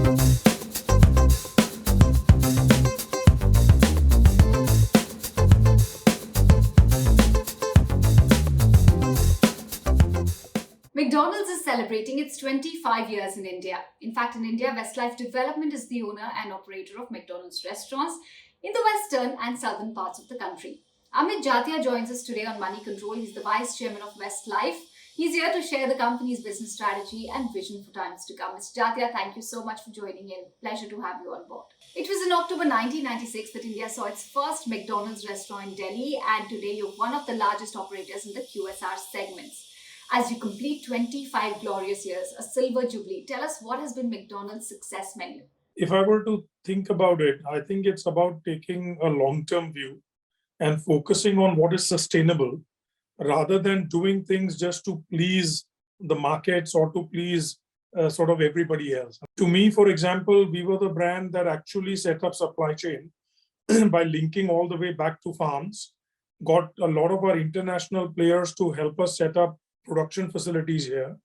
McDonald's is celebrating its 25 years in India. In fact, in India, Westlife Development is the owner and operator of McDonald's restaurants in the western and southern parts of the country. Amit Jatia joins us today on Moneycontrol. He's the vice chairman of Westlife. He's here to share the company's business strategy and vision for times to come. Mr. Jatia, thank you so much for joining in. Pleasure to have you on board. It was in October 1996 that India saw its first McDonald's restaurant in Delhi, and today you're one of the largest operators in the QSR segments. As you complete 25 glorious years, a silver jubilee, tell us what has been McDonald's success menu. If I were to think about it, I think it's about taking a long-term view and focusing on what is sustainable rather than doing things just to please the markets or to please sort of everybody else. To me, for example, we were the brand that actually set up supply chain by linking all the way back to farms, got a lot of our international players to help us set up production facilities here,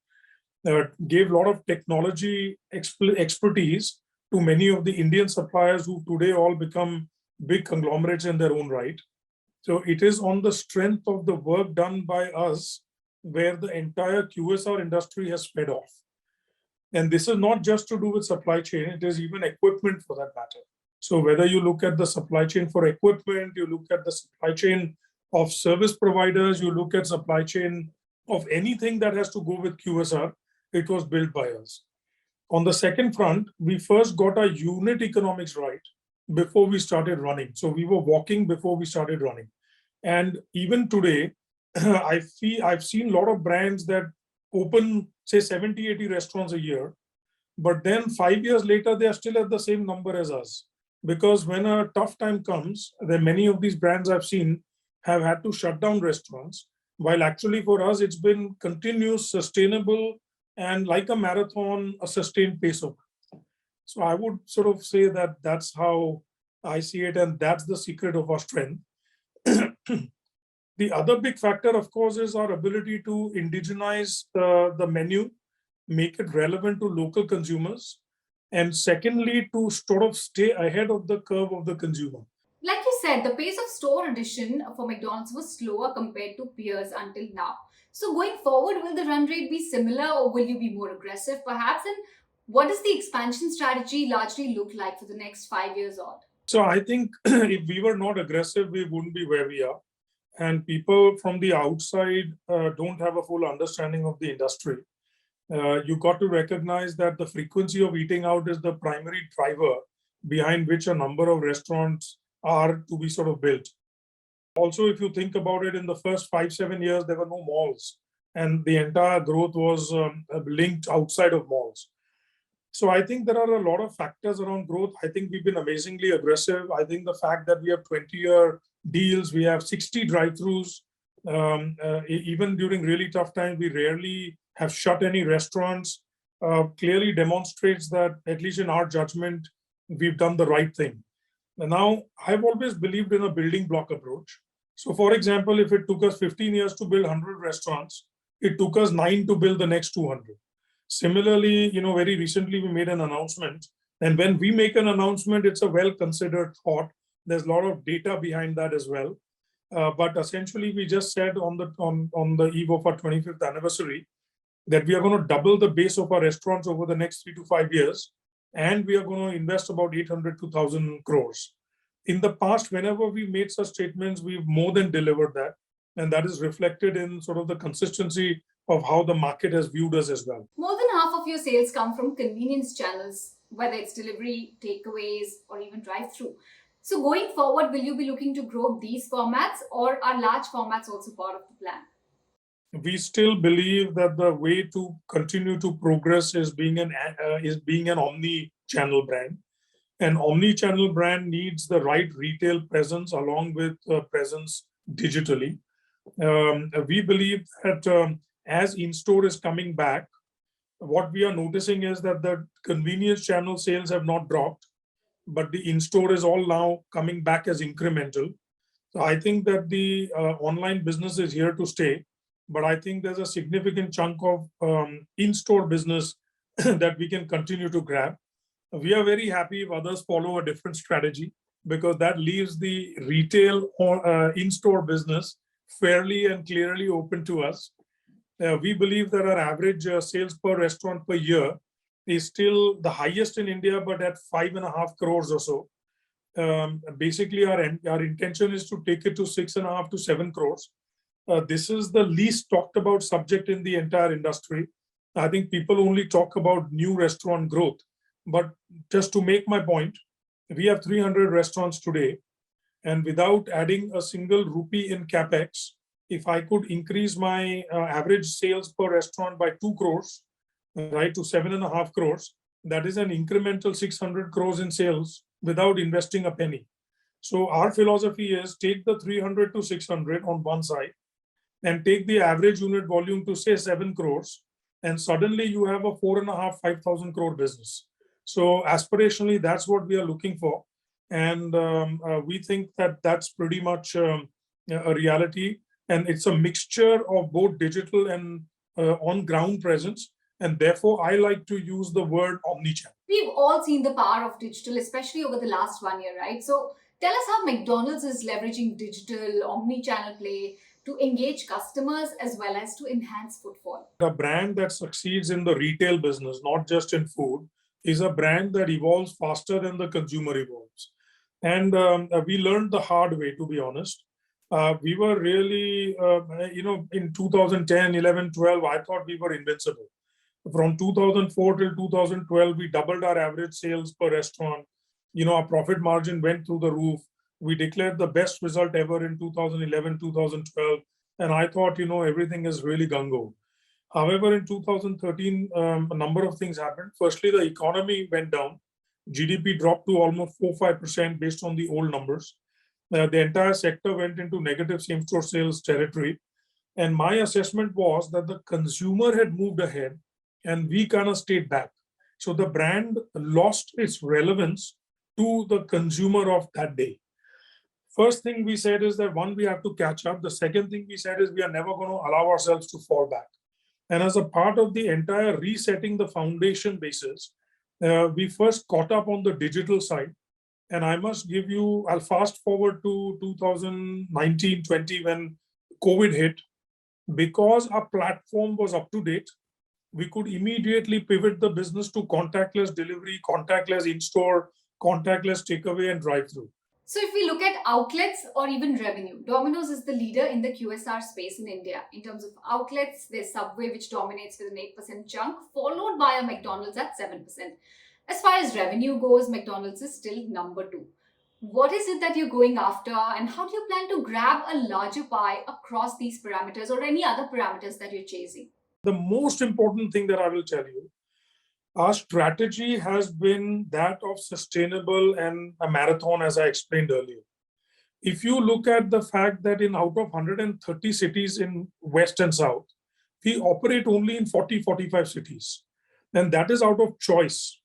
gave a lot of technology expertise to many of the Indian suppliers who today all become big conglomerates in their own right. So it is on the strength of the work done by us where the entire QSR industry has sped off. And this is not just to do with supply chain, it is even equipment for that matter. So whether you look at the supply chain for equipment, you look at the supply chain of service providers, you look at supply chain of anything that has to go with QSR, it was built by us. On the second front, we first got our unit economics right before we started running. So we were walking before we started running. And even today, I've seen a lot of brands that open, say 70, 80 restaurants a year, but then 5 years later, they are still at the same number as us. Because when a tough time comes, then many of these brands I've seen have had to shut down restaurants. While actually for us, it's been continuous, sustainable, and like a marathon, a sustained pace of it. So I would sort of say that that's how I see it, and that's the secret of our strength. The other big factor, of course, is our ability to indigenize the menu, make it relevant to local consumers, and secondly, to sort of stay ahead of the curve of the consumer. Like you said, the pace of store addition for McDonald's was slower compared to peers until now. So going forward, will the run rate be similar or will you be more aggressive perhaps? And what does the expansion strategy largely look like for the next 5 years odd? So I think if we were not aggressive, we wouldn't be where we are. And people from the outside don't have a full understanding of the industry. You got to recognize that the frequency of eating out is the primary driver behind which a number of restaurants are to be sort of built. Also, if you think about it, in the first 5-7 years, there were no malls, and the entire growth was linked outside of malls. So I think there are a lot of factors around growth. I think we've been amazingly aggressive. I think the fact that we have 20-year deals, we have 60 drive-thrus, even during really tough times, we rarely have shut any restaurants, clearly demonstrates that, at least in our judgment, we've done the right thing. Now, I've always believed in a building block approach. So for example, if it took us 15 years to build 100 restaurants, it took us 9 to build the next 200. Similarly, very recently we made an announcement. And when we make an announcement, it's a well-considered thought. There's a lot of data behind that as well. But essentially, we just said on the eve of our 25th anniversary that we are going to double the base of our restaurants over the next 3 to 5 years. And we are going to invest about 800 to 1,000 crores. In the past, whenever we made such statements, we've more than delivered that. And that is reflected in sort of the consistency of how the market has viewed us as well. More than half of your sales come from convenience channels, whether it's delivery, takeaways, or even drive-through. So going forward, will you be looking to grow these formats, or are large formats also part of the plan? We still believe that the way to continue to progress is being an omni-channel brand. An omni-channel brand needs the right retail presence along with presence digitally. We believe that as in-store is coming back, what we are noticing is that the convenience channel sales have not dropped, but the in-store is all now coming back as incremental. So I think that the online business is here to stay. But I think there's a significant chunk of in-store business that we can continue to grab. We are very happy if others follow a different strategy, because that leaves the retail or in-store business fairly and clearly open to us. We believe that our average sales per restaurant per year is still the highest in India, but at 5.5 crores or so. Basically, our intention is to take it to 6.5 to 7 crores. This is the least talked about subject in the entire industry. I think people only talk about new restaurant growth. But just to make my point, we have 300 restaurants today, and without adding a single rupee in capex, if I could increase my average sales per restaurant by 2 crores, right, to 7.5 crores, that is an incremental 600 crores in sales without investing a penny. So our philosophy is take the 300 to 600 on one side and take the average unit volume to say 7 crores, and suddenly you have a 4.5, 5,000 crore business. So aspirationally, that's what we are looking for. And we think that that's pretty much a reality. And it's a mixture of both digital and on-ground presence. And therefore, I like to use the word omnichannel. We've all seen the power of digital, especially over the last 1 year, right? So tell us how McDonald's is leveraging digital, omni-channel play to engage customers as well as to enhance footfall. A brand that succeeds in the retail business, not just in food, is a brand that evolves faster than the consumer evolves. And we learned the hard way, to be honest. We were really, in 2010, 11, 12, I thought we were invincible. From 2004 till 2012, we doubled our average sales per restaurant. Our profit margin went through the roof. We declared the best result ever in 2011, 2012. And I thought, everything is really gung-ho. However, in 2013, a number of things happened. Firstly, the economy went down. GDP dropped to almost 4-5% based on the old numbers. The entire sector went into negative same-store sales territory. And my assessment was that the consumer had moved ahead and we kind of stayed back. So the brand lost its relevance to the consumer of that day. First thing we said is that, one, we have to catch up. The second thing we said is we are never going to allow ourselves to fall back. And as a part of the entire resetting the foundation basis, we first caught up on the digital side. And I must give you, I'll fast forward to 2019-20 when COVID hit. Because our platform was up to date, we could immediately pivot the business to contactless delivery, contactless in-store, contactless takeaway, and drive-through. So if we look at outlets or even revenue, Domino's is the leader in the QSR space in India. In terms of outlets, there's Subway, which dominates with an 8% chunk, followed by a McDonald's at 7%. As far as revenue goes, McDonald's is still number 2. What is it that you're going after, and how do you plan to grab a larger pie across these parameters or any other parameters that you're chasing? The most important thing that I will tell you, our strategy has been that of sustainable and a marathon, as I explained earlier. If you look at the fact that in out of 130 cities in West and South, we operate only in 40-45 cities. And that is out of choice.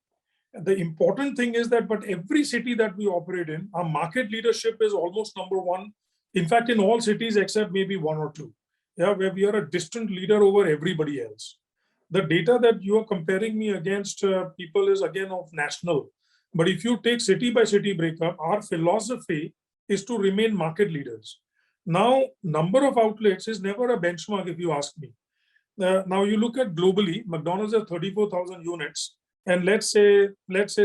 The important thing is that, but every city that we operate in, our market leadership is almost number 1. In fact, in all cities except maybe 1 or 2, where we are a distant leader over everybody else. The data that you are comparing me against people is again of national. But if you take city by city breakup, our philosophy is to remain market leaders. Now, number of outlets is never a benchmark if you ask me. Now you look at globally, McDonald's has 34,000 units. And let's say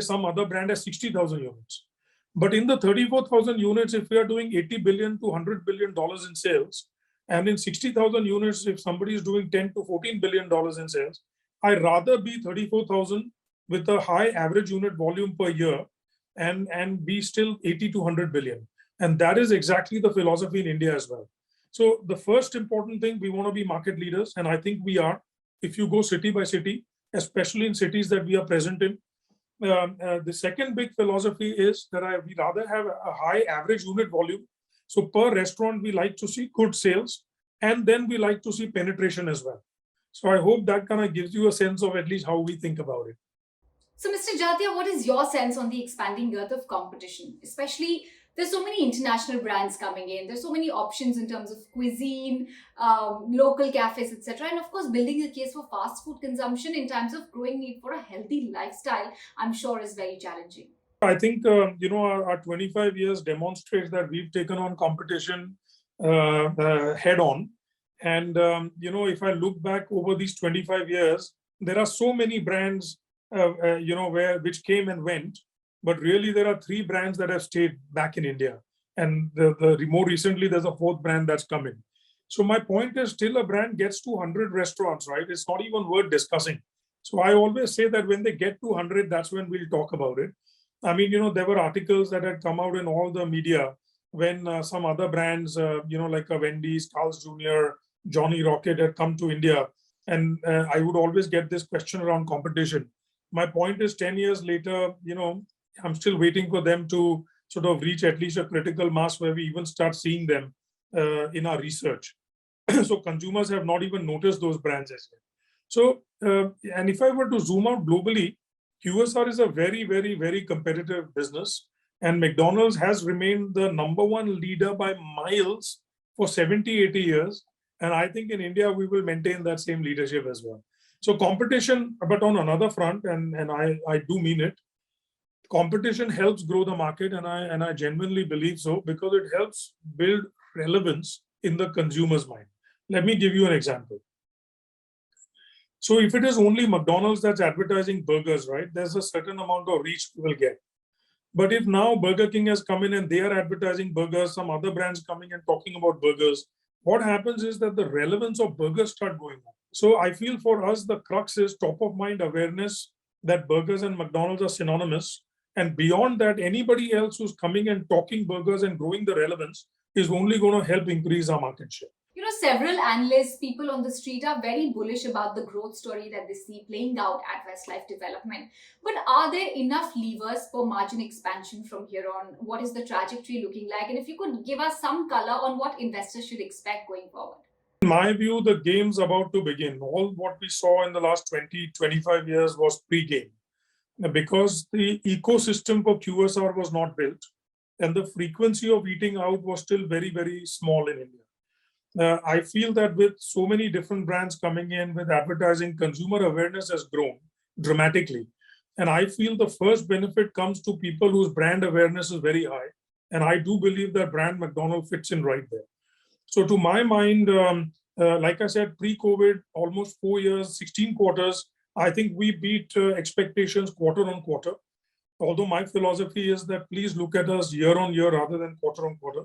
some other brand has 60,000 units. But in the 34,000 units, if we are doing $80 billion to $100 billion in sales, and in 60,000 units, if somebody is doing $10 to $14 billion in sales, I'd rather be 34,000 with a high average unit volume per year and be still 80 to 100 billion. And that is exactly the philosophy in India as well. So the first important thing, we want to be market leaders. And I think we are. If you go city by city, especially in cities that we are present in. The second big philosophy is that we rather have a high average unit volume. So per restaurant, we like to see good sales, and then we like to see penetration as well. So I hope that kind of gives you a sense of at least how we think about it. So, Mr. Jatia, what is your sense on the expanding girth of competition, especially There's so many international brands coming in. There's so many options in terms of cuisine, local cafes, etc. And of course, building a case for fast food consumption in times of growing need for a healthy lifestyle, I'm sure is very challenging. I think our 25 years demonstrates that we've taken on competition head on. And if I look back over these 25 years, there are so many brands which came and went, but really there are three brands that have stayed back in India, and the more recently there's a fourth brand that's coming. So my point is, still a brand gets to 100 restaurants, right? It's not even worth discussing. So I always say that when they get to 100, that's when we'll talk about it. I mean, there were articles that had come out in all the media when some other brands, like a Wendy's, Carl's Jr., Johnny Rocket had come to India. And I would always get this question around competition. My point is, 10 years later, I'm still waiting for them to sort of reach at least a critical mass where we even start seeing them in our research. So consumers have not even noticed those brands as yet. So, and if I were to zoom out globally, QSR is a very, very, very competitive business, and McDonald's has remained the number one leader by miles for 70, 80 years. And I think in India, we will maintain that same leadership as well. So competition, but on another front, and I do mean it, competition helps grow the market, and I genuinely believe so, because it helps build relevance in the consumer's mind. Let me give you an example. So if it is only McDonald's that's advertising burgers, right, there's a certain amount of reach we will get. But if now Burger King has come in and they are advertising burgers, some other brands coming and talking about burgers, what happens is that the relevance of burgers start going up. So I feel for us, the crux is top of mind awareness that burgers and McDonald's are synonymous. And beyond that, anybody else who's coming and talking burgers and growing the relevance is only going to help increase our market share. Several analysts, people on the street are very bullish about the growth story that they see playing out at Westlife Development. But are there enough levers for margin expansion from here on? What is the trajectory looking like? And if you could give us some color on what investors should expect going forward. In my view, the game's about to begin. All what we saw in the last 20, 25 years was pre-game. Because the ecosystem for QSR was not built, and the frequency of eating out was still very, very small in India. I feel that with so many different brands coming in with advertising, consumer awareness has grown dramatically. And I feel the first benefit comes to people whose brand awareness is very high. And I do believe that brand McDonald's fits in right there. So to my mind, like I said, pre-COVID, almost 4 years, 16 quarters, I think we beat expectations quarter on quarter. Although my philosophy is that please look at us year on year rather than quarter on quarter.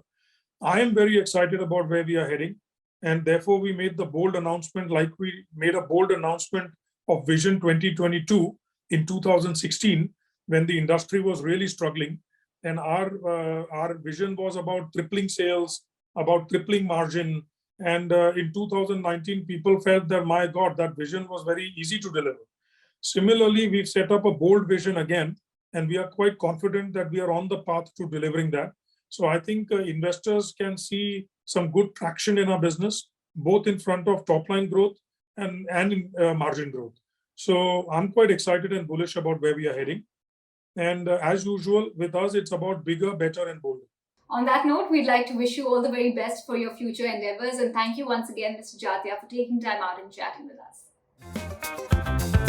I am very excited about where we are heading. And therefore, we made the bold announcement, like we made a bold announcement of Vision 2022 in 2016, when the industry was really struggling. And our vision was about tripling sales, about tripling margin. And in 2019, people felt that, my God, that vision was very easy to deliver. Similarly, we've set up a bold vision again, and we are quite confident that we are on the path to delivering that. So I think investors can see some good traction in our business, both in front of top line growth and in margin growth. So I'm quite excited and bullish about where we are heading. And as usual, with us, it's about bigger, better, and bolder. On that note, we'd like to wish you all the very best for your future endeavors. And thank you once again, Mr. Jatia, for taking time out and chatting with us.